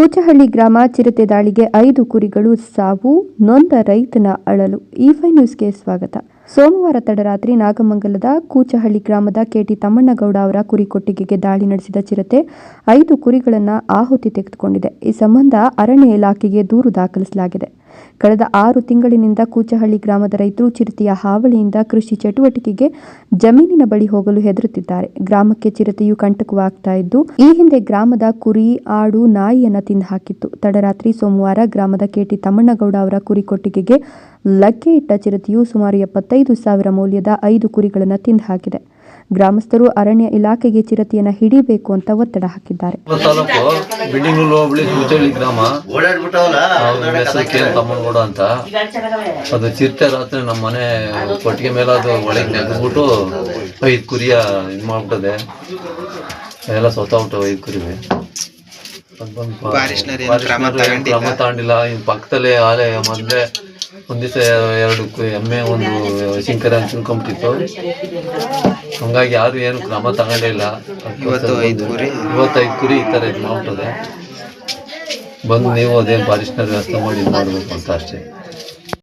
ಕೂಚಹಳ್ಳಿ ಗ್ರಾಮ ಚಿರತೆ ದಾಳಿಗೆ 5 ಕುರಿಗಳು ಸಾವು, ನೊಂದ ರೈತನ ಅಳಲು. E5 ನ್ಯೂಸ್ಗೆ ಸ್ವಾಗತ. ಸೋಮವಾರ ತಡರಾತ್ರಿ ನಾಗಮಂಗಲದ ಕೂಚಹಳ್ಳಿ ಗ್ರಾಮದ ಕೆಟಿ ತಮ್ಮಣ್ಣಗೌಡ ಅವರ ಕುರಿಕೊಟ್ಟಿಗೆಗೆ ದಾಳಿ ನಡೆಸಿದ ಚಿರತೆ 5 ಕುರಿಗಳನ್ನು ಆಹುತಿ ತೆಗೆದುಕೊಂಡಿದೆ. ಈ ಸಂಬಂಧ ಅರಣ್ಯ ಇಲಾಖೆಗೆ ದೂರು ದಾಖಲಿಸಲಾಗಿದೆ. ಕಳೆದ 6 ತಿಂಗಳಿನಿಂದ ಕೂಚಹಳ್ಳಿ ಗ್ರಾಮದ ರೈತರು ಚಿರತೆಯ ಹಾವಳಿಯಿಂದ ಕೃಷಿ ಚಟುವಟಿಕೆಗೆ ಜಮೀನಿನ ಬಳಿ ಹೋಗಲು ಹೆದರುತ್ತಿದ್ದಾರೆ. ಗ್ರಾಮಕ್ಕೆ ಚಿರತೆಯು ಕಂಟಕವಾಗ್ತಾ ಇದ್ದು, ಈ ಹಿಂದೆ ಗ್ರಾಮದ ಕುರಿ, ಆಡು, ನಾಯಿಯನ್ನ ತಿಂದು ಹಾಕಿತ್ತು. ತಡರಾತ್ರಿ ಸೋಮವಾರ ಗ್ರಾಮದ ಕೆಟಿ ತಮ್ಮಣ್ಣಗೌಡ ಅವರ ಕುರಿಕೊಟ್ಟಿಗೆಗೆ ಲಗ್ಗೆ ಇಟ್ಟ ಚಿರತೆಯು ಸುಮಾರು 75,000 ಮೌಲ್ಯದ 5 ಕುರಿಗಳನ್ನು ತಿಂದು ಹಾಕಿದೆ. ಗ್ರಾಮಸ್ಥರು ಅರಣ್ಯ ಇಲಾಖೆಗೆ ಚಿರತೆಯನ್ನು ಹಿಡಿಬೇಕು ಅಂತ ಒತ್ತಡ ಹಾಕಿದ್ದಾರೆ. ತಮ್ಮನಗೌಡ ಅಂತ ಅದು ಚಿರತೆ ರಾತ್ರಿ ನಮ್ಮ ಮನೆ ಕೊಟ್ಟಿಗೆ ಮೇಲೆ ಅದು ಒಳಗೆ ನೆಗೆದ್ಬಿಟ್ಟು 5 ಕುರಿಯ ಇದು ಮಾಡ್ಬಿಟ್ಟದೆ. ಎಲ್ಲ ಸೊತ್ತಾಗ್ಬಿಟ್ಟು 5 ಕುರಿವೆ. ಕ್ರಮ ತಗೊಂಡಿಲ್ಲ. ಪಕ್ಕದಲ್ಲೇ ಆಲೆ ಮೊದಲೇ ಒಂದ್ ದಿವಸ 2 ಎಮ್ಮೆ, ಒಂದು ಶಂಕರ ಅಂತ ತಿನ್ಕೊಂಬಿಟ್ಟಿತ್ತು. ಹಂಗಾಗಿ ಯಾರು ಏನು ಕ್ರಮ ತಗೊಂಡೇ ಇಲ್ಲ. 25 ಕುರಿ ಈ ತರ ಇದು ಮಾಡ್ಬಿಟ್ಟದೆ. ಬಂದು ನೀವು ಅದೇನು ಫಾರೆಸ್ಟ್ನರ್ ವ್ಯವಸ್ಥೆ ಮಾಡಿ ಮಾಡ್ಬೇಕು ಅಂತ ಅಷ್ಟೇ.